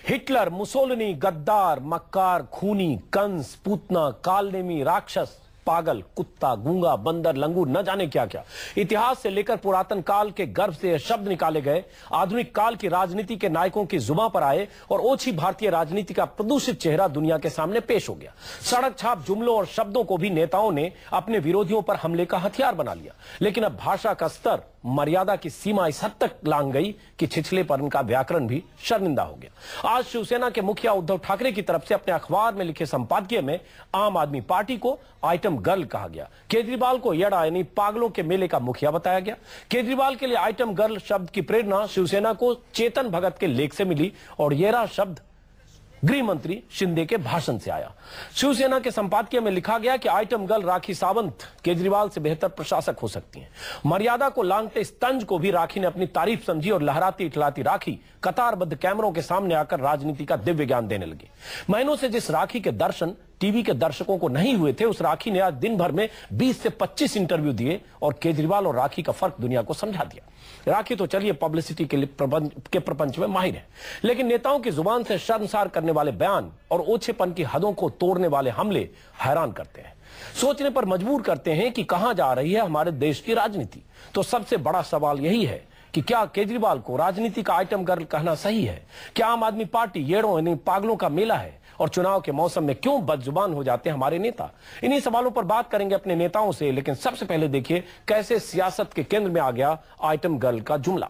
Hitler, Mussolini, गद्दार, मक्कार, खूनी, कंस, पूतना, कालनेमी, राक्षस, पागल, कुत्ता, गूंगा, बंदर, लंगूर, न जाने क्या क्या। इतिहास से लेकर पुरातन काल के गर्भ से यह शब्द निकाले गए, आधुनिक काल की राजनीति के नायकों की जुबान पर आए और ओछी भारतीय राजनीति का प्रदूषित चेहरा दुनिया के सामने पेश हो गया। सड़क छाप जुमलों और शब्दों को भी नेताओं ने अपने विरोधियों पर हमले का हथियार बना लिया। लेकिन अब भाषा का स्तर, मर्यादा की सीमा इस हद तक लांघ गई कि छिछलेपन का व्याकरण भी शर्मिंदा हो गया। आज शिवसेना के मुखिया उद्धव ठाकरे की तरफ से अपने अखबार में लिखे संपादकीय में आम आदमी पार्टी को आइटम गर्ल कहा गया। केजरीवाल को येड़ा यानी पागलों के मेले का मुखिया बताया गया। केजरीवाल के लिए आइटम गर्ल शब्द की प्रेरणा शिवसेना को चेतन भगत के लेख से मिली और येड़ा शब्द गृह मंत्री शिंदे के भाषण से आया। शिवसेना के संपादकीय में लिखा गया कि आइटम गर्ल राखी सावंत केजरीवाल से बेहतर प्रशासक हो सकती हैं। मर्यादा को लांघते इस तंज को भी राखी ने अपनी तारीफ समझी और लहराती इठलाती राखी कतारबद्ध कैमरों के सामने आकर राजनीति का दिव्य ज्ञान देने लगी। महीनों से जिस राखी के दर्शन टीवी के दर्शकों को नहीं हुए थे, उस राखी ने आज दिन भर में 20 से 25 इंटरव्यू दिए और केजरीवाल और राखी का फर्क दुनिया को समझा दिया। राखी तो चलिए पब्लिसिटी के प्रपंच में माहिर है, लेकिन नेताओं की जुबान से शर्मसार करने वाले बयान और ओछेपन की हदों को तोड़ने वाले हमले हैरान करते हैं, सोचने पर मजबूर करते हैं कि कहां जा रही है हमारे देश की राजनीति। तो सबसे बड़ा सवाल यही है कि क्या केजरीवाल को राजनीति का आइटम गर्ल कहना सही है? क्या आम आदमी पार्टी येड़ों यानी पागलों का मेला है? और चुनाव के मौसम में क्यों बदजुबान हो जाते हैं हमारे नेता? इन्हीं सवालों पर बात करेंगे अपने नेताओं से, लेकिन सबसे पहले देखिए कैसे सियासत के केंद्र में आ गया आइटम गर्ल का जुमला।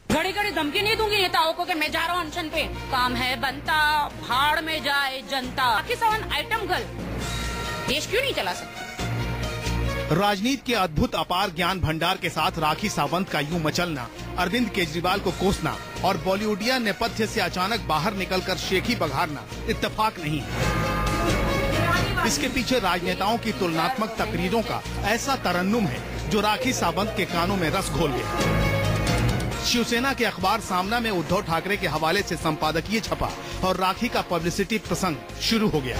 घड़ी घड़ी धमकी नहीं दूंगी नेताओं को कि मैं जा रहा हूं अनशन पे, काम है बनता, भाड़ में जाए जनता। राखी सावंत आइटम गर्ल देश क्यों नहीं चला सकती? राजनीति के अद्भुत अपार ज्ञान भंडार के साथ राखी सावंत का यूं मचलना, अरविंद केजरीवाल को कोसना और बॉलीवुडिया नेपथ्य से अचानक बाहर निकलकर शेखी बघारना इत्तेफाक नहीं है। इसके पीछे राजनेताओं की तुलनात्मक तकरीरों का ऐसा तरन्नुम है जो राखी सावंत के कानों में रस घोल गया। शिवसेना के अखबार सामना में उद्धव ठाकरे के हवाले से संपादकीय छपा और राखी का पब्लिसिटी प्रसंग शुरू हो गया।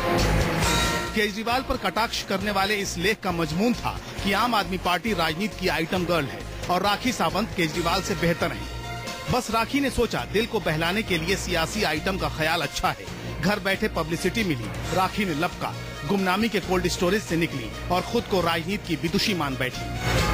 केजरीवाल पर कटाक्ष करने वाले इस लेख का मजमून था कि आम आदमी पार्टी राजनीति की आइटम गर्ल है और राखी सावंत केजरीवाल से बेहतर है। बस राखी ने सोचा दिल को बहलाने के लिए सियासी आइटम का ख्याल अच्छा है। घर बैठे पब्लिसिटी मिली, राखी ने लपका, गुमनामी के कोल्ड स्टोरेज से निकली और खुद को राजनीति की विदुषी मान बैठी।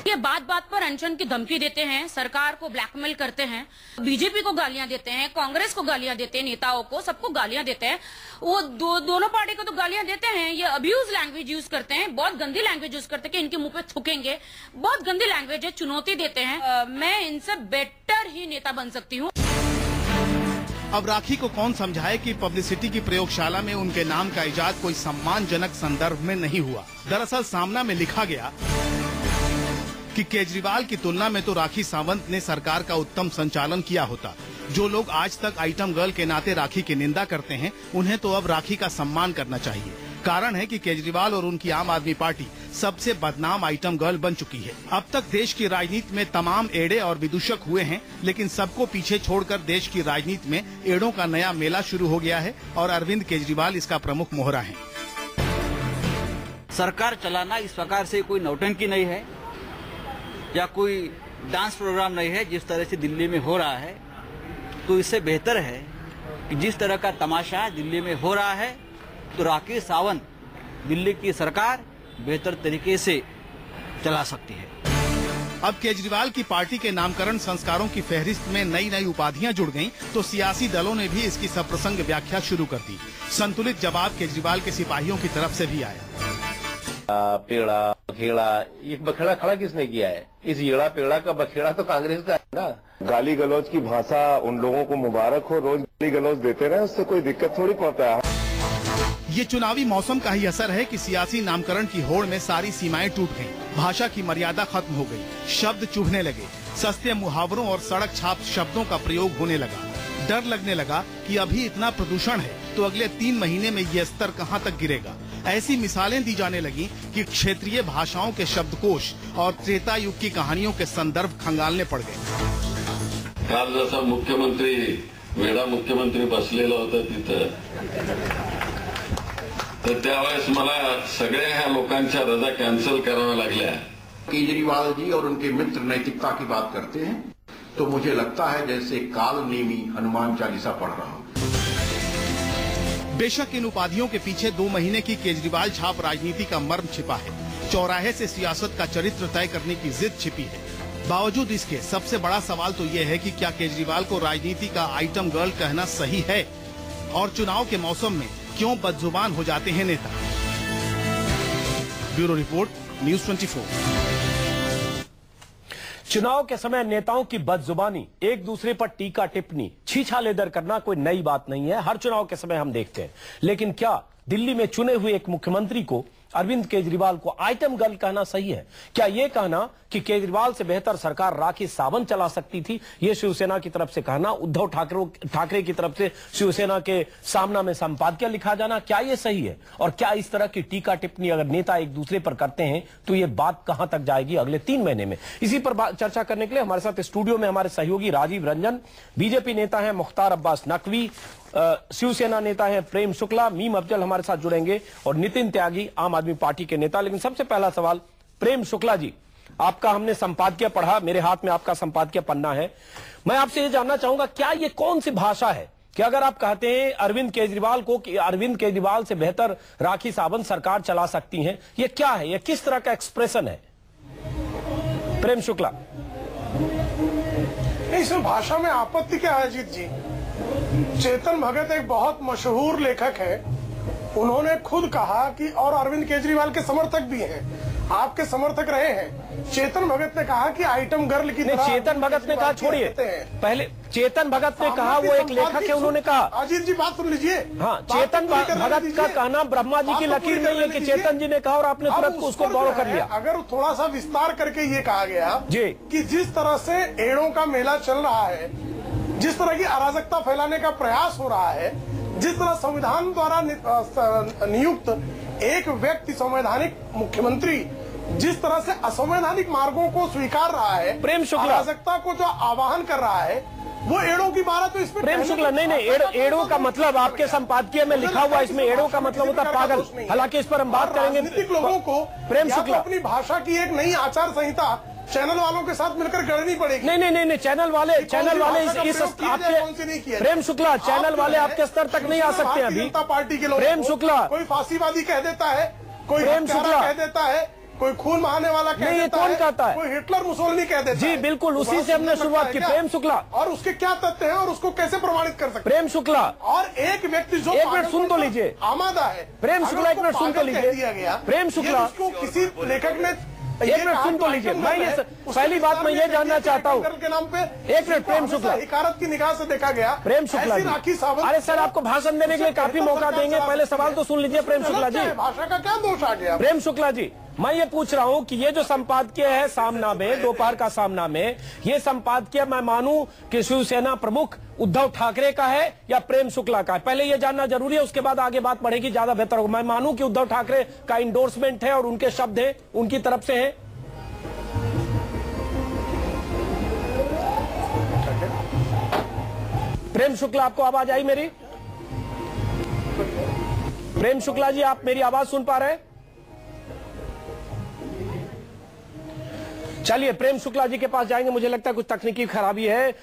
ये बात बात पर अनशन की धमकी देते हैं, सरकार को ब्लैकमेल करते हैं, बीजेपी को गालियां देते हैं, कांग्रेस को गालियां देते हैं, नेताओं को, सबको गालियां देते हैं। वो दोनों पार्टी को तो गालियां देते हैं, ये अब्यूज लैंग्वेज यूज करते हैं, बहुत गंदी लैंग्वेज यूज करते हैं कि इनके मुंह पे थूकेंगे। बहुत गंदी लैंग्वेज है, चुनौती देते हैं। मैं इनसे बेटर ही नेता बन सकती हूँ। अब राखी को कौन समझाए कि पब्लिसिटी की प्रयोगशाला में उनके नाम का इजाद कोई सम्मानजनक संदर्भ में नहीं हुआ। दरअसल सामना में लिखा गया कि केजरीवाल की तुलना में तो राखी सावंत ने सरकार का उत्तम संचालन किया होता। जो लोग आज तक आइटम गर्ल के नाते राखी की निंदा करते हैं, उन्हें तो अब राखी का सम्मान करना चाहिए। कारण है कि केजरीवाल और उनकी आम आदमी पार्टी सबसे बदनाम आइटम गर्ल बन चुकी है। अब तक देश की राजनीति में तमाम एड़े और विदूषक हुए हैं, लेकिन सबको पीछे छोड़कर देश की राजनीति में एड़ों का नया मेला शुरू हो गया है और अरविंद केजरीवाल इसका प्रमुख मोहरा है। सरकार चलाना इस प्रकार से कोई नौटंकी नहीं है या कोई डांस प्रोग्राम नहीं है जिस तरह से दिल्ली में हो रहा है। तो इससे बेहतर है कि जिस तरह का तमाशा दिल्ली में हो रहा है, तो राखी सावंत दिल्ली की सरकार बेहतर तरीके से चला सकती है। अब केजरीवाल की पार्टी के नामकरण संस्कारों की फहरिस्त में नई नई उपाधियां जुड़ गईं, तो सियासी दलों ने भी इसकी सप्रसंग व्याख्या शुरू कर दी। संतुलित जवाब केजरीवाल के सिपाहियों की तरफ से भी आया। पेड़ा बखेड़ा, ये बखेड़ा खड़ा किसने किया है? इस येड़ा पेड़ा का बखेड़ा तो कांग्रेस का है ना। गाली गलौज की भाषा उन लोगों को मुबारक हो, रोज गाली गलौज देते रहे, उससे कोई दिक्कत थोड़ी पड़ता है। ये चुनावी मौसम का ही असर है कि सियासी नामकरण की होड़ में सारी सीमाएं टूट गईं, भाषा की मर्यादा खत्म हो गई, शब्द चुभने लगे, सस्ते मुहावरों और सड़क छाप शब्दों का प्रयोग होने लगा। डर लगने लगा कि अभी इतना प्रदूषण है तो अगले 3 महीने में ये स्तर कहां तक गिरेगा। ऐसी मिसालें दी जाने लगी कि क्षेत्रीय भाषाओं के शब्दकोश और त्रेता युग की कहानियों के संदर्भ खंगालने पड़ गए। काल जसा मुख्यमंत्री वेडा मुख्यमंत्री बसलेला होता तिथं, तर त्यावेळेस मला सगळ्या ह्या लोकांच्या रजा कॅन्सल कराव्या लागल्या। केजरीवाल जी और उनके मित्र नैतिकता की बात करते हैं, तो मुझे लगता है जैसे काल नेमी हनुमान चालीसा पढ़ रहा हूँ। बेशक इन उपाधियों के पीछे 2 महीने की केजरीवाल छाप राजनीति का मर्म छिपा है। चौराहे से सियासत का चरित्र तय करने की जिद छिपी है। बावजूद इसके सबसे बड़ा सवाल तो ये है कि क्या केजरीवाल को राजनीति का आइटम गर्ल कहना सही है, और चुनाव के मौसम में क्यों बदजुबान हो जाते हैं नेता। Bureau report, news 24। चुनाव के समय नेताओं की बदजुबानी, एक दूसरे पर टीका टिप्पणी, छीछालेदर करना कोई नई बात नहीं है, हर चुनाव के समय हम देखते हैं। लेकिन क्या दिल्ली में चुने हुए एक मुख्यमंत्री को, अरविंद केजरीवाल को, आइटम गर्ल कहना सही है? क्या यह कहना कि केजरीवाल से बेहतर सरकार राखी सावंत चला सकती थी, यह शिवसेना की तरफ से कहना, उद्धव ठाकरे की तरफ से शिवसेना के सामना में संपादकीय लिखा जाना, क्या यह सही है? और क्या इस तरह की टीका टिप्पणी अगर नेता एक दूसरे पर करते हैं तो यह बात कहां तक जाएगी अगले 3 महीने में? इसी पर चर्चा करने के लिए हमारे साथ स्टूडियो में हमारे सहयोगी राजीव रंजन, बीजेपी नेता है मुख्तार अब्बास नकवी, शिवसेना नेता है प्रेम शुक्ला, मीम अफजल हमारे साथ जुड़ेंगे, और नितिन त्यागी आम आदमी पार्टी के नेता। लेकिन सबसे पहला सवाल, प्रेम शुक्ला जी, आपका हमने संपादकीय पढ़ा, मेरे हाथ में आपका संपादकीय पन्ना है। मैं आपसे ये जानना चाहूंगा, क्या ये कौन सी भाषा है कि अगर आप कहते हैं अरविंद केजरीवाल को कि अरविंद केजरीवाल से बेहतर राखी सावंत सरकार चला सकती हैं, ये क्या है, ये किस तरह का एक्सप्रेशन है? प्रेम शुक्ला। इसमें भाषा में आपत्ति क्या है अजीत जी? चेतन भगत एक बहुत मशहूर लेखक है, उन्होंने खुद कहा कि, और अरविंद केजरीवाल के समर्थक भी हैं, आपके समर्थक रहे हैं, चेतन भगत ने कहा कि आइटम गर्ल की तरह। चेतन भगत ने कहा, छोड़िए, पहले चेतन भगत ने कहा, वो एक लेखक है, उन्होंने कहा। अजीत जी बात सुन लीजिए। हाँ, चेतन भगत का कहना ब्रह्मा जी की लकीर नहीं है कि चेतन जी ने कहा और आपने तुरंत उसको फॉलो कर लिया। अगर थोड़ा सा विस्तार करके ये कहा गया जी कि जिस तरह से एड़ों का मेला चल रहा है, जिस तरह की अराजकता फैलाने का प्रयास हो रहा है, जिस तरह संविधान द्वारा नियुक्त एक व्यक्ति, संवैधानिक मुख्यमंत्री, जिस तरह से असंवैधानिक मार्गों को स्वीकार रहा है, प्रेम शुक्ला, अराजकता को जो आह्वान कर रहा है, वो एड़ों की बात तो इसमें। प्रेम शुक्ला, नहीं, एड़ों का मतलब आपके संपादकीय में लिखा हुआ, इसमें एड़ों का मतलब होता पागल। हालांकि इस पर हम बात करेंगे। राजनीतिक लोगों को प्रेम शुक्ला अपनी भाषा की एक नई आचार संहिता चैनल वालों के साथ मिलकर गढ़नी पड़ेगी। नहीं, चैनल वाले इस आपके, प्रेम शुक्ला, चैनल वाले आपके स्तर तक नहीं आ सकते अभी। जनता पार्टी के लोग, प्रेम शुक्ला, कोई फांसीवादी कह देता है, कोई प्रेम शुक्ला कह देता है, कोई खून बहाने वाला कह देता है, कौन कहता है? कोई हिटलर मुसोलिनी कह देता है। जी बिल्कुल, उसी से हमने शुरुआत की। प्रेम शुक्ला, और उसके क्या तथ्य हैं और उसको कैसे प्रमाणित कर सकते? प्रेम शुक्ला, और एक व्यक्ति जो, एक मिनट सुन तो लीजिए, आमादा है। प्रेम शुक्ला, एक मिनट सुन तो लीजिए। प्रेम शुक्ला, किसी लेखक ने एक मिनट सुन तो लीजिए। मैं ये पहली बात मैं ये जानना चाहता हूँ के नाम पे, एक मिनट प्रेम शुक्ला, हिकारत की निगाह से देखा गया। प्रेम शुक्ला, अरे सर आपको भाषण देने के लिए काफी मौका देंगे, पहले सवाल तो सुन लीजिए। प्रेम शुक्ला जी, भाषा का क्या दोष आ गया? प्रेम शुक्ला जी, मैं ये पूछ रहा हूँ कि ये जो संपादकीय है सामना में, दोपहर का सामना में, ये संपादकीय मैं मानूं कि शिवसेना प्रमुख उद्धव ठाकरे का है या प्रेम शुक्ला का है? पहले ये जानना जरूरी है, उसके बाद आगे बात बढ़ेगी, ज्यादा बेहतर होगा। मैं मानूं कि उद्धव ठाकरे का इंडोर्समेंट है और उनके शब्द हैं, उनकी तरफ से है। प्रेम शुक्ला, आपको आवाज आई मेरी? प्रेम शुक्ला जी, आप मेरी आवाज सुन पा रहे हैं? चलिए प्रेम शुक्ला जी के पास जाएंगे, मुझे लगता है कुछ तकनीकी खराबी है।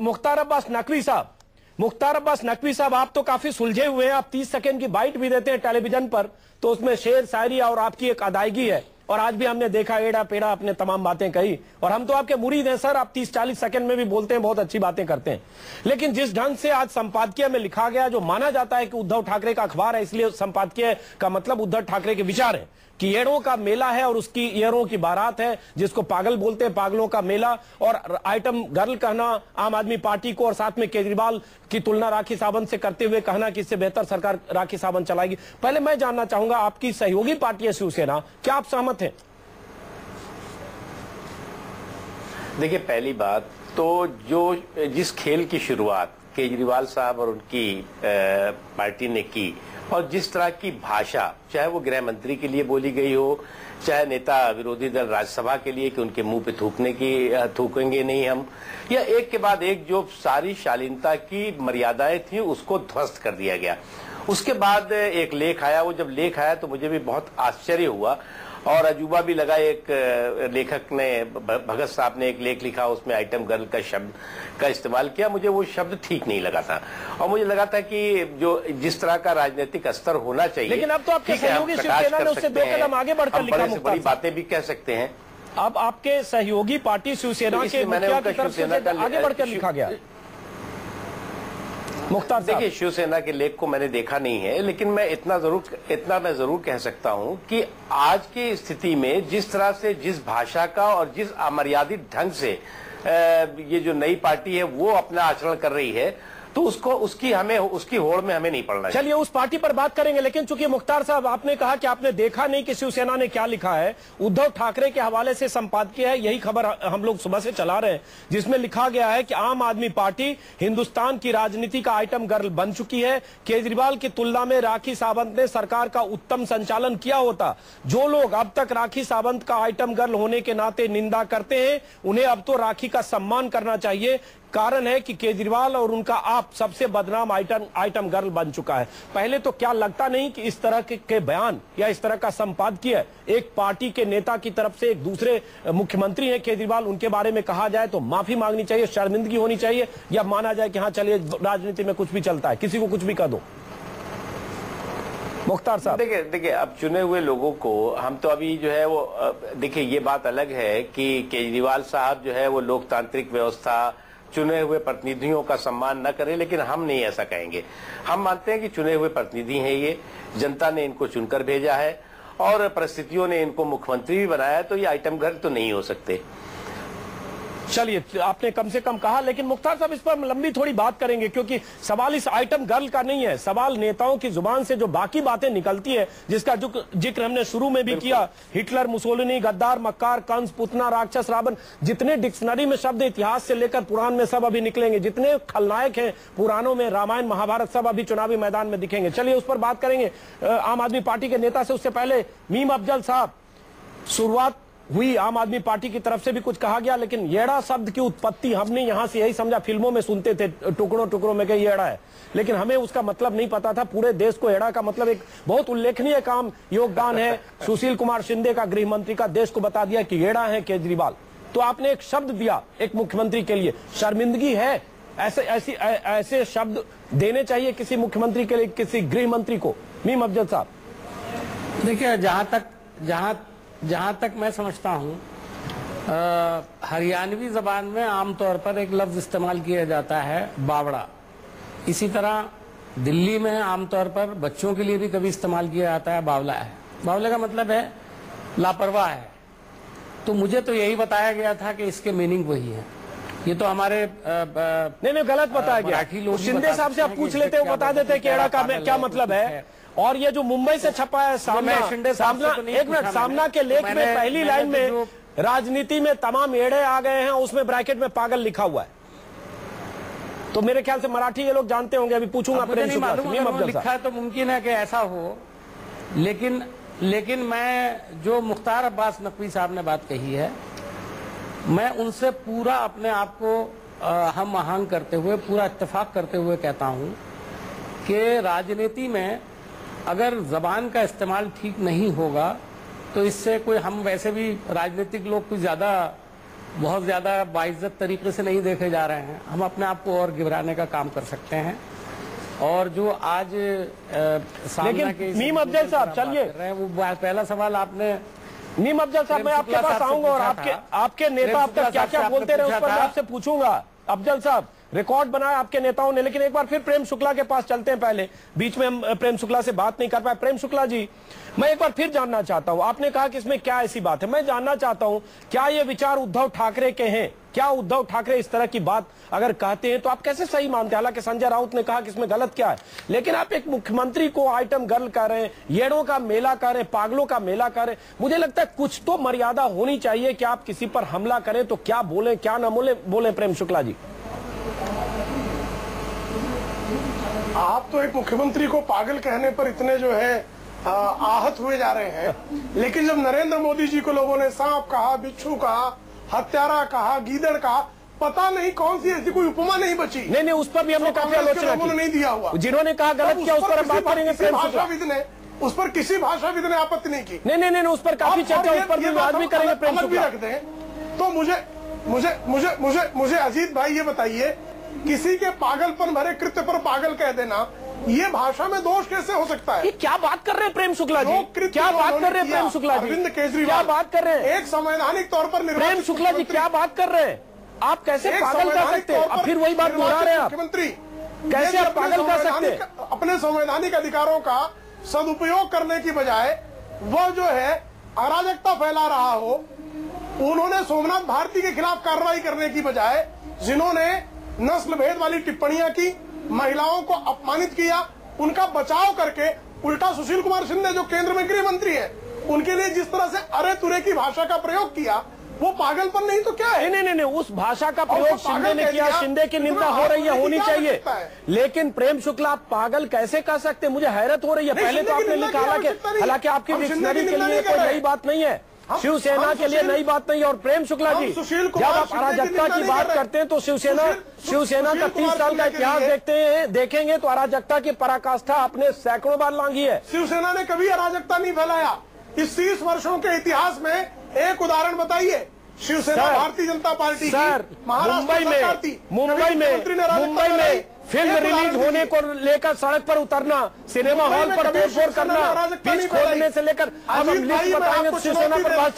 मुख्तार अब्बास नकवी साहब, मुख्तार अब्बास नकवी साहब, आप तो काफी सुलझे हुए हैं, आप 30 सेकंड की बाइट भी देते हैं टेलीविजन पर, तो उसमें शेर शायरी और आपकी एक अदायगी है, और आज भी हमने देखा एड़ा पेड़ा अपने तमाम बातें कही, और हम तो आपके मुरीद हैं सर, आप 30-40 सेकंड में भी बोलते हैं, बहुत अच्छी बातें करते हैं। लेकिन जिस ढंग से आज संपादकीय में लिखा गया, जो माना जाता है कि उद्धव ठाकरे का अखबार है, इसलिए संपादकीय का मतलब उद्धव ठाकरे के विचार है कि येड़ों का मेला है और उसकी येड़ों की बारात है, जिसको पागल बोलते हैं, पागलों का मेला, और आइटम गर्ल कहना आम आदमी पार्टी को, और साथ में केजरीवाल की तुलना राखी सावंत से करते हुए कहना कि इससे बेहतर सरकार राखी सावंत चलाएगी। पहले मैं जानना चाहूंगा, आपकी सहयोगी पार्टी है शिवसेना, क्या आप सहमत हैं? देखिए, पहली बात तो जिस खेल की शुरुआत केजरीवाल साहब और उनकी पार्टी ने की, और जिस तरह की भाषा, चाहे वो गृह मंत्री के लिए बोली गई हो, चाहे नेता विरोधी दल राज्यसभा के लिए कि उनके मुंह पे थूकेंगे नहीं हम, या एक के बाद एक जो सारी शालीनता की मर्यादाएं थी उसको ध्वस्त कर दिया गया। उसके बाद एक लेख आया, वो जब लेख आया तो मुझे भी बहुत आश्चर्य हुआ, और अजूबा भी लगा। एक लेखक ने, भगत साहब ने एक लेख लिखा, उसमें आइटम गर्ल का शब्द का इस्तेमाल किया। मुझे वो शब्द ठीक नहीं लगा था और मुझे लगा था कि जो जिस तरह का राजनीतिक स्तर होना चाहिए, लेकिन अब तो आपके सहयोगी शिवसेना ने उससे 2 कदम आगे बढ़कर लिखा, बड़ी बातें भी कह सकते हैं। अब आपके सहयोगी पार्टी शिवसेना के मुखिया की तरफ से आगे बढ़कर लिखा गया। मुख्तार साहब, देखिए, शिवसेना के लेख को मैंने देखा नहीं है, लेकिन मैं इतना मैं जरूर कह सकता हूं कि आज की स्थिति में जिस तरह से, जिस भाषा का और जिस अमर्यादित ढंग से ये जो नई पार्टी है वो अपना आचरण कर रही है, तो उसकी होड़ में हमें नहीं पड़ना चाहिए। चलिए उस पार्टी पर बात करेंगे, लेकिन चूंकि मुख्तार साहब आपने कहा कि आपने देखा नहीं कि शिवसेना ने क्या लिखा है, उद्धव ठाकरे के हवाले से संपादकीय है, यही खबर हम लोग सुबह से चला रहे हैं, जिसमें लिखा गया है कि आम आदमी पार्टी हिंदुस्तान की राजनीति का आइटम गर्ल बन चुकी है। केजरीवाल की तुलना में राखी सावंत ने सरकार का उत्तम संचालन किया होता। जो लोग अब तक राखी सावंत का आइटम गर्ल होने के नाते निंदा करते हैं, उन्हें अब तो राखी का सम्मान करना चाहिए। कारण है कि केजरीवाल और उनका आप सबसे बदनाम आइटम गर्ल बन चुका है। पहले तो क्या लगता नहीं कि इस तरह के बयान या इस तरह का संपादकीय एक पार्टी के नेता की तरफ से, एक दूसरे मुख्यमंत्री हैं केजरीवाल, उनके बारे में कहा जाए तो माफी मांगनी चाहिए, शर्मिंदगी होनी चाहिए, या माना जाए कि हाँ चलिए राजनीति में कुछ भी चलता है, किसी को कुछ भी कर दो? मुख्तार साहब, देखिए अब चुने हुए लोगों को हम तो अभी जो है वो, देखिए ये बात अलग है कि केजरीवाल साहब जो है वो लोकतांत्रिक व्यवस्था, चुने हुए प्रतिनिधियों का सम्मान न करें, लेकिन हम नहीं ऐसा कहेंगे। हम मानते हैं कि चुने हुए प्रतिनिधि हैं, ये जनता ने इनको चुनकर भेजा है और परिस्थितियों ने इनको मुख्यमंत्री भी बनाया है, तो ये आइटम गर्ल तो नहीं हो सकते। चलिए आपने कम से कम कहा, लेकिन मुख्तार साहब इस पर लंबी थोड़ी बात करेंगे, क्योंकि सवाल इस आइटम गर्ल का नहीं है, सवाल नेताओं की जुबान से जो बाकी बातें निकलती है, जिसका जिक्र हमने शुरू में भी किया, हिटलर, मुसोलिनी, गद्दार, मक्कार, कंस, पुतना, राक्षस, रावण, जितने डिक्शनरी में शब्द इतिहास से लेकर पुराण में सब अभी निकलेंगे, जितने खलनायक हैं पुराणों में, रामायण महाभारत, सब अभी चुनावी मैदान में दिखेंगे। चलिए उस पर बात करेंगे आम आदमी पार्टी के नेता से। उससे पहले मीम अफजल साहब, शुरुआत हुई, आम आदमी पार्टी की तरफ से भी कुछ कहा गया, लेकिन येड़ा शब्द की उत्पत्ति हमने यहां से यही समझा, फिल्मों में सुनते थे टुकड़ों टुकड़ों में कि येड़ा है, लेकिन हमें उसका मतलब नहीं पता था। पूरे देश को येड़ा का मतलब एक बहुत उल्लेखनीय काम, योगदान है सुशील कुमार शिंदे का, गृह मंत्री का, देश को बता दिया कि येड़ा है केजरीवाल। तो आपने एक शब्द दिया एक मुख्यमंत्री के लिए, शर्मिंदगी है? ऐसे शब्द देने चाहिए किसी मुख्यमंत्री के लिए, किसी गृह मंत्री को? मीम अफजल साहब, देखिए जहां तक मैं समझता हूं, हरियाणवी जबान में आमतौर पर एक लफ्ज इस्तेमाल किया जाता है, बावड़ा। इसी तरह दिल्ली में आमतौर पर बच्चों के लिए भी कभी इस्तेमाल किया जाता है, बावला है। बावले का मतलब है लापरवाह है। तो मुझे तो यही बताया गया था कि इसके मीनिंग वही है। ये तो हमारे नहीं गलत बताया गया। शिंदे साहब से आप पूछ लेते, वो बता देते कि एड़ा का क्या मतलब है। और ये जो मुंबई से छपा है सामना एक मिनट, सामना के लेख में पहली लाइन में राजनीति में तमाम एड़े आ गए हैं, उसमें ब्रैकेट में पागल लिखा हुआ है। तो मेरे ख्याल से मराठी ये लोग जानते होंगे, अभी पूछूंगा। लिखा तो मुमकिन है कि ऐसा हो, लेकिन मैं जो मुख्तार अब्बास नकवी साहब ने बात कही है, मैं उनसे पूरा अपने आप को हम आहंग करते हुए, पूरा इत्तेफाक करते हुए कहता हूं कि राजनीति में अगर जबान का इस्तेमाल ठीक नहीं होगा तो इससे कोई, हम वैसे भी राजनीतिक लोग कुछ बहुत ज्यादा बाइज्जत तरीके से नहीं देखे जा रहे हैं। हम अपने आप को और गिराने का काम कर सकते हैं। और जो आज सामना के मीम अफजल साहब, चलिए वो पहला सवाल आपने, मीम अफजल साहब मैं आपके पास आऊंगा और आपके नेता अब तक क्या क्या बोलते रहे उस पर मैं आपसे पूछूंगा। अफजल साहब, रिकॉर्ड बनाया आपके नेताओं ने, लेकिन एक बार फिर प्रेम शुक्ला के पास चलते हैं। पहले बीच में हम प्रेम शुक्ला से बात नहीं कर पाए। प्रेम शुक्ला जी, मैं एक बार फिर जानना चाहता हूं, आपने कहा कि इसमें क्या ऐसी बात है, मैं जानना चाहता हूं क्या ये विचार उद्धव ठाकरे के हैं? क्या उद्धव ठाकरे इस तरह की बात अगर कहते हैं तो आप कैसे सही मानते हैं? हालांकि संजय राउत ने कहा कि इसमें गलत क्या है, लेकिन आप एक मुख्यमंत्री को आइटम गर्ल कह रहे हैं, येड़ों का मेला कर रहे हैं, पागलों का मेला कर रहे हैं। मुझे लगता है कुछ तो मर्यादा होनी चाहिए कि आप किसी पर हमला करें तो क्या बोले क्या न बोले। प्रेम शुक्ला जी, आप तो एक मुख्यमंत्री को पागल कहने पर इतने जो है आहत हुए जा रहे हैं, लेकिन जब नरेंद्र मोदी जी को लोगों ने सांप कहा, बिच्छू कहा, हत्यारा कहा, गीदड़ कहा, पता नहीं कौन सी ऐसी कोई उपमा नहीं बची। नहीं, उस पर भी हमने काफी आलोचना की। नहीं दिया हुआ, जिन्होंने कहा गलत किया उस पर हम बात करेंगे। भाषाविद ने उस पर किसी भाषाविद ने आपत्ति नहीं की। नहीं, उस पर काफी चर्चा, उस पर भी आज भी करेंगे प्रेम शुक्ला। रख दें तो मुझे अजीत भाई ये बताइए, किसी के पागलपन भरे कृत्य पर पागल कह देना, ये भाषा में दोष कैसे हो सकता है? ये क्या बात कर रहे हैं प्रेम शुक्ला जी? क्या बात कर रहे हैं प्रेम शुक्ला जी? अरविंद केजरीवाल क्या बात कर रहे हैं? एक संवैधानिक तौर पर प्रेम शुक्ला जी क्या बात कर रहे हैं? आप कैसे पागल कर सकते हैं? अब फिर वही बात दोहरा रहे हैं आप। मुख्यमंत्री कैसे आप पागल कर सकते हैं? अपने संवैधानिक अधिकारों का सदुपयोग करने की बजाय वह जो है अराजकता फैला रहा हो, उन्होंने सोमनाथ भारती के खिलाफ कार्रवाई करने की बजाय, जिन्होंने नस्ल भेद वाली टिप्पणियां की, महिलाओं को अपमानित किया, उनका बचाव करके उल्टा सुशील कुमार शिंदे जो केंद्र में गृह मंत्री है, उनके लिए जिस तरह से अरे तुरे की भाषा का प्रयोग किया, वो पागलपन नहीं तो क्या है? नहीं, उस भाषा का प्रयोग शिंदे ने किया, शिंदे की निंदा हो रही है, होनी चाहिए, लेकिन प्रेम शुक्ला आप पागल कैसे कह सकते? मुझे हैरत हो रही है। पहले तो आपने लिखा, हालांकि आपकी डिक्शनरी के लिए कोई नई बात नहीं है, शिवसेना के लिए नई बात नहीं है। और प्रेम शुक्ला जी, जब आप अराजकता की बात करते हैं तो शिवसेना का 30 साल का इतिहास देखेंगे तो अराजकता की पराकाष्ठा आपने सैकड़ों बार लांघी है। शिवसेना ने कभी अराजकता नहीं फैलाया। इस 30 वर्षों के इतिहास में एक उदाहरण बताइए, शिवसेना भारतीय जनता पार्टी सर मुंबई में फिल्म रिलीज होने को लेकर सड़क पर उतरना, सिनेमा हॉल पर तोड़फोड़ करना, बीच खोलने से लेकर, अब हम लिस्ट बताएंगे तो शिवसेना पर बात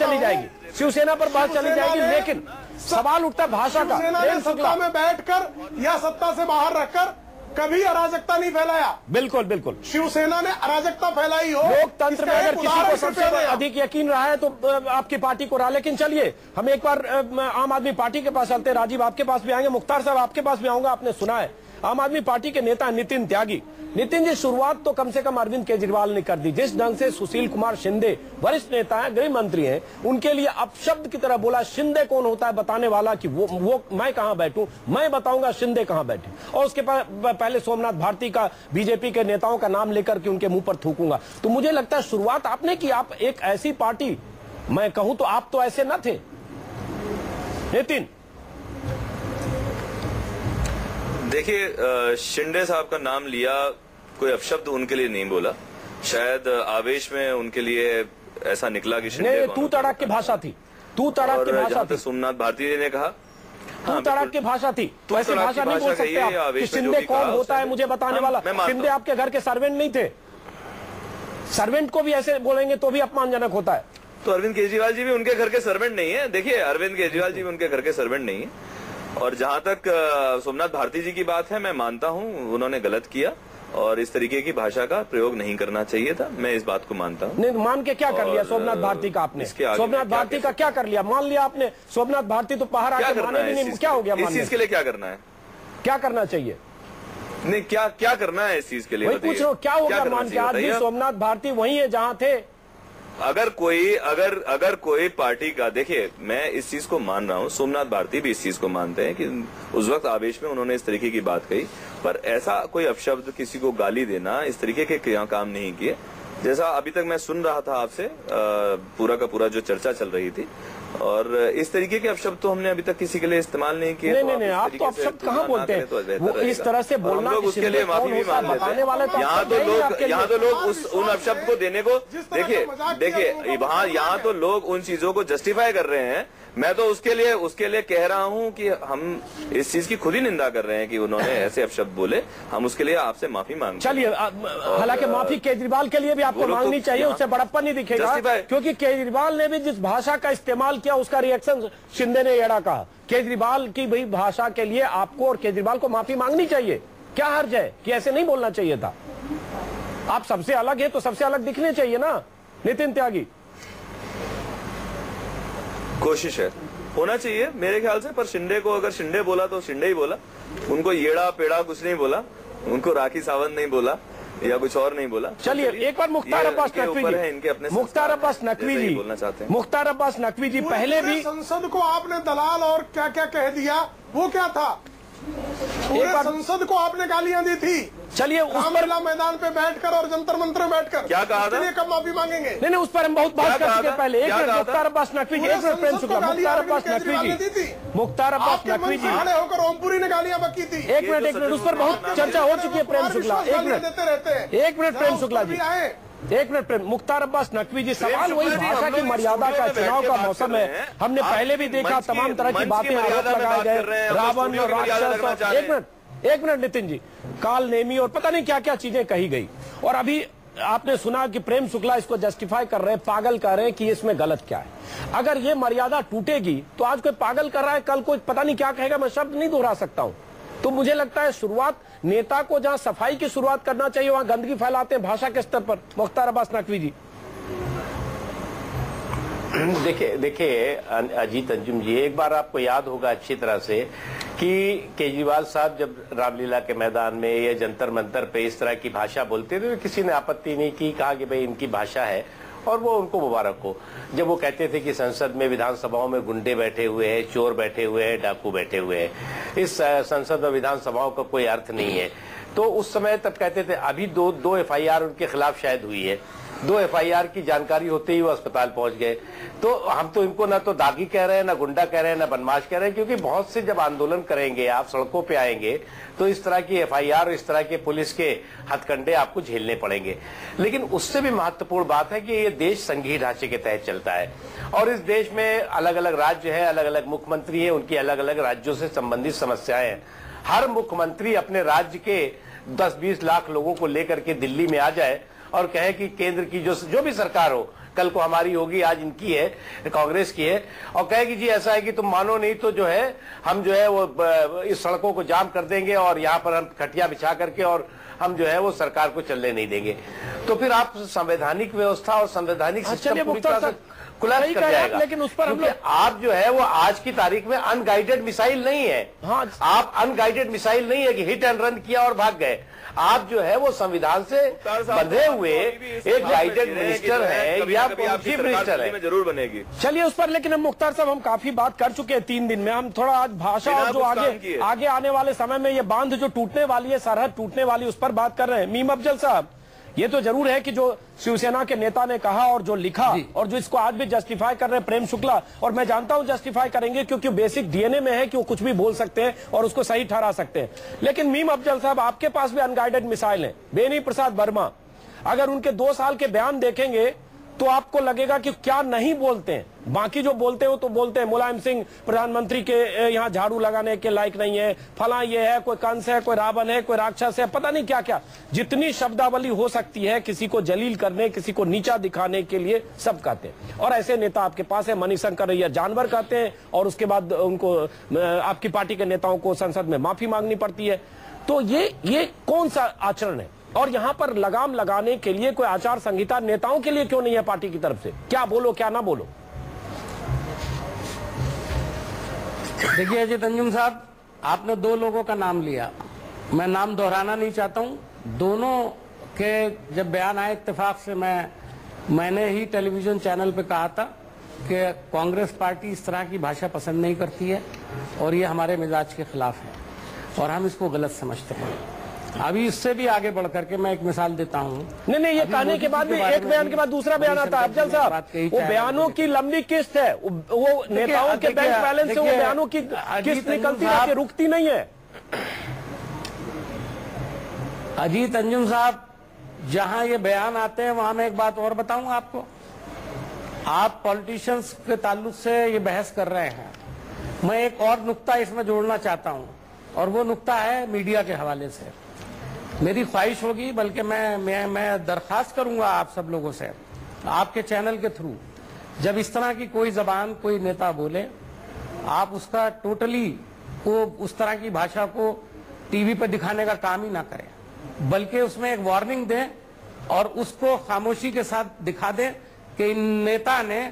चली जाएगी, लेकिन सवाल उठता भाषा का। सत्ता में बैठकर या सत्ता से बाहर रखकर कभी अराजकता नहीं फैलाया। बिल्कुल शिवसेना ने अराजकता फैलाई हो, लोकतंत्र में अगर किसी को सबसे अधिक यकीन रहा है तो आपकी पार्टी को रहा। लेकिन चलिए हम एक बार आम आदमी पार्टी के पास चलते हैं। राजीव आपके पास भी आएंगे, मुख्तार साहब आपके पास भी आऊंगा। आपने सुना है आम आदमी पार्टी के नेता नितिन त्यागी। नितिन जी, शुरुआत तो कम से कम अरविंद केजरीवाल ने कर दी। जिस ढंग से सुशील कुमार शिंदे वरिष्ठ नेता हैं, गृह मंत्री हैं, उनके लिए अपशब्द की तरह बोला शिंदे कौन होता है बताने वाला, कि वो मैं कहां बैठूं, मैं बताऊंगा शिंदे कहां बैठे। और उसके पहले सोमनाथ भारती का, बीजेपी के नेताओं का नाम लेकर के उनके मुंह पर थूकूंगा। तो मुझे लगता है शुरुआत आपने की। आप एक ऐसी पार्टी, मैं कहूं तो आप तो ऐसे न थे नितिन। देखिए, शिंदे साहब का नाम लिया, कोई अपशब्द उनके लिए नहीं बोला, शायद आवेश में उनके लिए ऐसा निकला कि शिंदे तू तड़ाक की भाषा थी, तू तड़ाक की भाषा थी। सोमनाथ भारती जी ने कहा तू तड़ाक की भाषा थी, तो ऐसी भाषा नहीं बोल सकते आप कि शिंदे कौन होता है मुझे बताने वाला। शिंदे आपके घर के सर्वेंट नहीं थे, सर्वेंट को भी ऐसे बोलेंगे तो भी अपमानजनक होता है। तो अरविंद केजरीवाल जी भी उनके घर के सर्वेंट नहीं है। देखिए, अरविंद केजरीवाल जी भी उनके घर के सर्वेंट नहीं है। और जहां तक सोमनाथ भारती जी की बात है, मैं मानता हूं उन्होंने गलत किया और इस तरीके की भाषा का प्रयोग नहीं करना चाहिए था। मैं इस बात को मानता हूं। नहीं, मान के क्या कर लिया सोमनाथ भारती का आपने? सोमनाथ भारती का क्या कर लिया? मान लिया आपने सोमनाथ भारती तो बाहर आके माने भी नहीं, क्या हो गया? इस चीज के लिए क्या करना है? क्या करना चाहिए? नहीं, क्या करना है इस चीज के लिए? वही पूछ रहा हूं, क्या हो गया मान के? आज भी सोमनाथ भारती वही है जहां थे। अगर कोई पार्टी का, देखिए मैं इस चीज को मान रहा हूं, सोमनाथ भारती भी इस चीज को मानते हैं कि उस वक्त आवेश में उन्होंने इस तरीके की बात कही, पर ऐसा कोई अपशब्द, किसी को गाली देना, इस तरीके के काम नहीं किए। जैसा अभी तक मैं सुन रहा था आपसे, पूरा का पूरा जो चर्चा चल रही थी, और इस तरीके के अपशब्द तो हमने अभी तक किसी के लिए इस्तेमाल नहीं किए। नहीं, आप तो अपशब्द कहाँ बोलते हैं? वो इस तरह से बोलना, हम लोग उसके लिए माफी भी मांग लेते हैं। यहाँ तो लोग उन अपशब्द को देने को, देखिए वहाँ यहाँ तो लोग उन चीजों को जस्टिफाई कर रहे हैं। मैं तो उसके लिए कह रहा हूं कि हम इस चीज की खुद ही निंदा कर रहे हैं कि उन्होंने ऐसे अपशब्द बोले। हम उसके लिए आपसे माफी मांगते हैं। चलिए, हालांकि माफी केजरीवाल के लिए भी आपको मांगनी चाहिए, उससे बड़प्पन नहीं दिखेगा, क्योंकि केजरीवाल ने भी जिस भाषा का इस्तेमाल किया उसका रिएक्शन शिंदे ने एड़ा कहा। केजरीवाल की भाई भाषा के लिए आपको और केजरीवाल को माफी मांगनी चाहिए। क्या हर्ज है कि ऐसे नहीं बोलना चाहिए था? आप सबसे अलग है तो सबसे अलग दिखने चाहिए ना नितिन त्यागी। कोशिश है, होना चाहिए मेरे ख्याल से। पर शिंदे को, अगर शिंदे बोला तो शिंदे ही बोला, उनको येड़ा पेड़ा कुछ नहीं बोला, उनको राखी सावंत नहीं बोला या कुछ और नहीं बोला। चलिए एक बार मुख्तार अब्बास नकवी जी, इनके अपने मुख्तार अब्बास नकवी जी बोलना चाहते हैं। मुख्तार अब्बास नकवी जी, पहले भी संसद को आपने दलाल और क्या क्या कह दिया, वो क्या था? पूरे संसद को आपने गालियां दी थी, चलिए उस पर मैदान पे बैठकर और जंतर मंतर में बैठकर क्या कहा था? कब माफी मांगेंगे? नहीं, उस पर हम बहुत बात कर चुके हैं पहले। एक मिनट मुख्तार अब्बास नकवी जी, एक मिनट प्रेम शुक्ला, मुख्तार अब्बास नकवी जी, मुख्तार अब्बास नकवी जी खड़े होकर ओमपुरी ने गालियां बकी थी। एक मिनट, उस पर बहुत चर्चा हो चुकी है प्रेम शुक्ला। एक मिनट प्रेम शुक्ला जी, एक मिनट प्रेम। मुख्तार अब्बास नकवी जी, सवाल वही भाषा की मर्यादा का, चुनाव का मौसम है, हमने पहले भी देखा तमाम तरह की बातें आरोप लगाए गए, रावण और राक्षस। एक मिनट नितिन जी, काल नेमी और पता नहीं क्या क्या चीजें कही गई, और अभी आपने सुना कि प्रेम शुक्ला इसको जस्टिफाई कर रहे हैं, पागल कर रहे हैं कि इसमें गलत क्या है। अगर ये मर्यादा टूटेगी तो आज कोई पागल कर रहा है, कल कोई पता नहीं क्या कहेगा, मैं शब्द नहीं दोहरा सकता हूं। तो मुझे लगता है शुरुआत नेता को जहां सफाई की शुरुआत करना चाहिए वहां गंदगी फैलाते हैं भाषा के स्तर पर। मुख्तार अब्बास नकवी जी, देखिए अजीत अंजुम जी, एक बार आपको याद होगा अच्छी तरह से कि केजरीवाल साहब जब रामलीला के मैदान में या जंतर मंतर पे इस तरह की भाषा बोलते थे तो किसी ने आपत्ति नहीं की, कहा कि भाई इनकी भाषा है और वो उनको मुबारक हो। जब वो कहते थे कि संसद में, विधानसभाओं में गुंडे बैठे हुए हैं, चोर बैठे हुए हैं, डाकू बैठे हुए हैं, इस संसद और विधानसभाओं का कोई अर्थ नहीं है, तो उस समय तब कहते थे। अभी दो एफआईआर उनके खिलाफ शायद हुई है, 2 एफआईआर की जानकारी होते ही वो अस्पताल पहुंच गए। तो हम तो इनको ना तो दागी कह रहे हैं, ना गुंडा कह रहे हैं, ना बदमाश कह रहे हैं, क्योंकि बहुत से जब आंदोलन करेंगे, आप सड़कों पे आएंगे तो इस तरह की एफआईआर और इस तरह के पुलिस के हथकंडे आपको झेलने पड़ेंगे। लेकिन उससे भी महत्वपूर्ण बात है कि ये देश संघीय ढांचे के तहत चलता है और इस देश में अलग अलग राज्य है, अलग अलग मुख्यमंत्री है, उनकी अलग अलग राज्यों से संबंधित समस्याएं हैं। हर मुख्यमंत्री अपने राज्य के 10-20 लाख लोगों को लेकर के दिल्ली में आ जाए और कहे कि केंद्र की जो भी सरकार हो, कल को हमारी होगी, आज इनकी है, कांग्रेस की है, और कहे कि जी ऐसा है कि तुम मानो नहीं तो जो है हम जो है वो इस सड़कों को जाम कर देंगे और यहाँ पर हम खटिया बिछा करके और हम जो है वो सरकार को चलने नहीं देंगे। तो फिर आप संवैधानिक व्यवस्था और संवैधानिक सिस्टम पूरी तरह से कोलैप्स कर जाएगा। लेकिन उस पर हम लोग, आप जो है वो आज की तारीख में अनगाइडेड मिसाइल नहीं है। हाँ, आप अनगाइडेड मिसाइल नहीं है कि हिट एंड रन किया और भाग गए। आप जो है वो संविधान से बंधे हुए एक गाइडेड मिनिस्टर है या चीफ मिनिस्टर है, जरूर बनेगी। चलिए उस पर, लेकिन हम मुख्तार साहब हम काफी बात कर चुके हैं 3 दिन में। हम थोड़ा आज भाषा और जो आगे आने वाले समय में ये बांध जो टूटने वाली है, सरहद टूटने वाली, उस पर बात कर रहे हैं। मीम अफजल साहब, ये तो जरूर है कि जो शिवसेना के नेता ने कहा और जो लिखा और जो इसको आज भी जस्टिफाई कर रहे हैं प्रेम शुक्ला, और मैं जानता हूं जस्टिफाई करेंगे क्योंकि बेसिक डीएनए में है कि वो कुछ भी बोल सकते हैं और उसको सही ठहरा सकते हैं। लेकिन मीम अफजल साहब, आपके पास भी अनगाइडेड मिसाइल है। बेनी प्रसाद वर्मा, अगर उनके 2 साल के बयान देखेंगे तो आपको लगेगा कि क्या नहीं बोलते हैं, बाकी जो बोलते हो तो बोलते हैं। मुलायम सिंह प्रधानमंत्री के यहाँ झाड़ू लगाने के लायक नहीं है, फला ये है, कोई कंस है, कोई रावण है, कोई राक्षस है, पता नहीं क्या क्या, जितनी शब्दावली हो सकती है किसी को जलील करने, किसी को नीचा दिखाने के लिए सब कहते हैं। और ऐसे नेता आपके पास है। मणिशंकर रैया जानवर कहते हैं और उसके बाद उनको, आपकी पार्टी के नेताओं को संसद में माफी मांगनी पड़ती है। तो ये कौन सा आचरण है? और यहाँ पर लगाम लगाने के लिए कोई आचार संहिता नेताओं के लिए क्यों नहीं है पार्टी की तरफ से? क्या बोलो क्या ना बोलो? देखिए अजीत अंजुम साहब, आपने 2 लोगों का नाम लिया, मैं नाम दोहराना नहीं चाहता हूं। दोनों के जब बयान आए इत्तेफाक से मैंने ही टेलीविजन चैनल पे कहा था कि कांग्रेस पार्टी इस तरह की भाषा पसंद नहीं करती है और ये हमारे मिजाज के खिलाफ है और हम इसको गलत समझते हैं। अभी इससे भी आगे बढ़ करके मैं एक मिसाल देता हूँ। नहीं, ये कहने के बाद भी एक बयान के बाद दूसरा बयान आता है। अफजल साहब, वो बयानों की लंबी किस्त है, वो नेताओं के बैंक बैलेंस से वो बयानों की किस्त निकलती है, रुकती नहीं है। अजीत अंजुम साहब, जहां ये बयान आते हैं वहां मैं एक बात और बताऊंगा आपको। आप पॉलिटिशियंस के ताल्लुक से ये बहस कर रहे हैं, मैं एक और नुक्ता इसमें जोड़ना चाहता हूं और वो नुक्ता है मीडिया के हवाले से। मेरी ख्वाहिश होगी, बल्कि मैं दरखास्त करूंगा आप सब लोगों से, आपके चैनल के थ्रू, जब इस तरह की कोई जबान कोई नेता बोले, आप उसका टोटली को उस तरह की भाषा को टीवी पर दिखाने का काम ही ना करें, बल्कि उसमें एक वार्निंग दें और उसको खामोशी के साथ दिखा दें कि इन नेता ने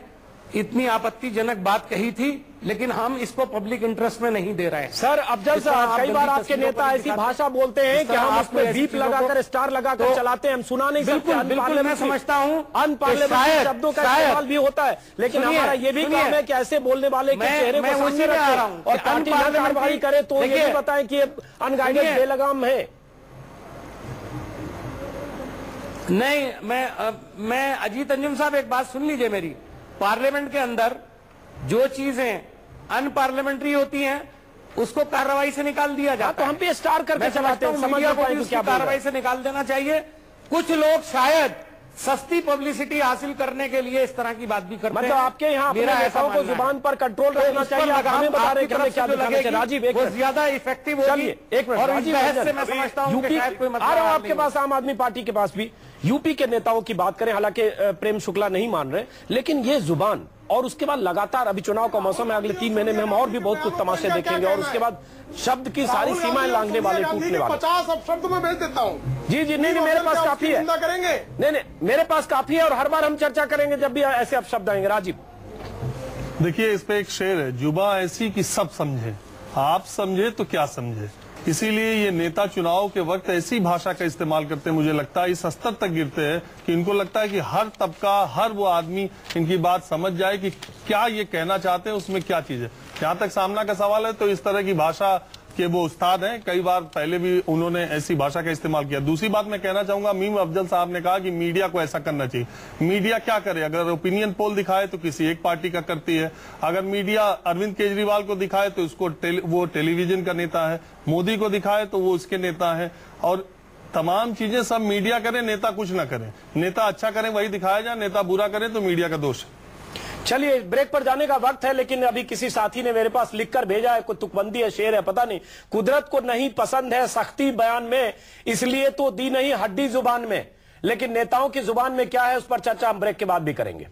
इतनी आपत्तिजनक बात कही थी, लेकिन हम इसको पब्लिक इंटरेस्ट में नहीं दे रहे हैं। सर अफजल साहब, कई बार आपके नेता ऐसी भाषा बोलते हैं कि हम उसमें बीप लगाकर, स्टार लगाकर चलाते हैं, हम सुना नहीं सकते। बिल्कुल मैं समझता हूँ अनपार्लियामेंट्री शब्दों का इस्तेमाल भी होता है, लेकिन हमारा ये भी काम है कि ऐसे बोलने वाले के चेहरे को सामने रखें और पार्टी न कार्रवाई करे तो ये भी बताएं कि अनगाइडेड बेलगाम है। नहीं, मैं अजीत अंजुम साहब एक बात सुन लीजिए मेरी। पार्लियामेंट के अंदर जो चीजें अनपार्लियामेंट्री होती हैं उसको कार्रवाई से निकाल दिया जाता है। तो हम भी स्टार करके चलाते हैं, मीडिया को भी कार्रवाई से निकाल देना चाहिए। कुछ लोग शायद सस्ती पब्लिसिटी हासिल करने के लिए इस तरह की बात भी करते हैं। मतलब आपके यहाँ अपने नेताओं को जुबान पर कंट्रोल रखना चाहिए। आप हमें बता रहे हैं क्या दिखाना चाहिए। राजीव, एक ज्यादा इफेक्टिव होगी। एक मिनट, और इस बहस से मैं समझता हूं कि शायद कोई मतलब आ रहा हूं आपके पास, आम आदमी पार्टी के पास भी यूपी के नेताओं की बात करें, हालांकि प्रेम शुक्ला नहीं मान रहे, लेकिन ये जुबान और उसके बाद लगातार अभी चुनाव का मौसम है, अगले 3 महीने में हम और भी बहुत कुछ तमाशे देखेंगे और उसके बाद शब्द की सारी सीमाएं लांघने वाले, टूटने वाले। 50 शब्द में भेज देता हूँ। जी जी, नहीं, मेरे पास काफी है। नहीं, मेरे पास काफी है और हर बार हम चर्चा करेंगे जब भी ऐसे अपशब्द आएंगे। राजीव, देखिए, इस पे एक शेर है, जुबा ऐसी कि सब समझे, आप समझे तो क्या समझे। इसीलिए ये नेता चुनाव के वक्त ऐसी भाषा का इस्तेमाल करते हैं, मुझे लगता है इस स्तर तक गिरते हैं कि इनको लगता है कि हर तबका, हर वो आदमी इनकी बात समझ जाए कि क्या ये कहना चाहते हैं, उसमें क्या चीज है। जहां तक सामना का सवाल है तो इस तरह की भाषा के वो उस्ताद हैं, कई बार पहले भी उन्होंने ऐसी भाषा का इस्तेमाल किया। दूसरी बात मैं कहना चाहूंगा, मीम अफजल साहब ने कहा कि मीडिया को ऐसा करना चाहिए। मीडिया क्या करे? अगर ओपिनियन पोल दिखाए तो किसी एक पार्टी का करती है, अगर मीडिया अरविंद केजरीवाल को दिखाए तो उसको वो टेलीविजन का नेता है, मोदी को दिखाए तो वो उसके नेता है, और तमाम चीजें सब मीडिया करे, नेता कुछ ना करे। नेता अच्छा करे वही दिखाया जाए, नेता बुरा करे तो मीडिया का दोष है। चलिए, ब्रेक पर जाने का वक्त है, लेकिन अभी किसी साथी ने मेरे पास लिखकर भेजा है, कोई तुकबंदी है, शेर है, पता नहीं। कुदरत को नहीं पसंद है सख्ती बयान में, इसलिए तो दी नहीं हड्डी जुबान में। लेकिन नेताओं की जुबान में क्या है, उस पर चर्चा हम ब्रेक के बाद भी करेंगे।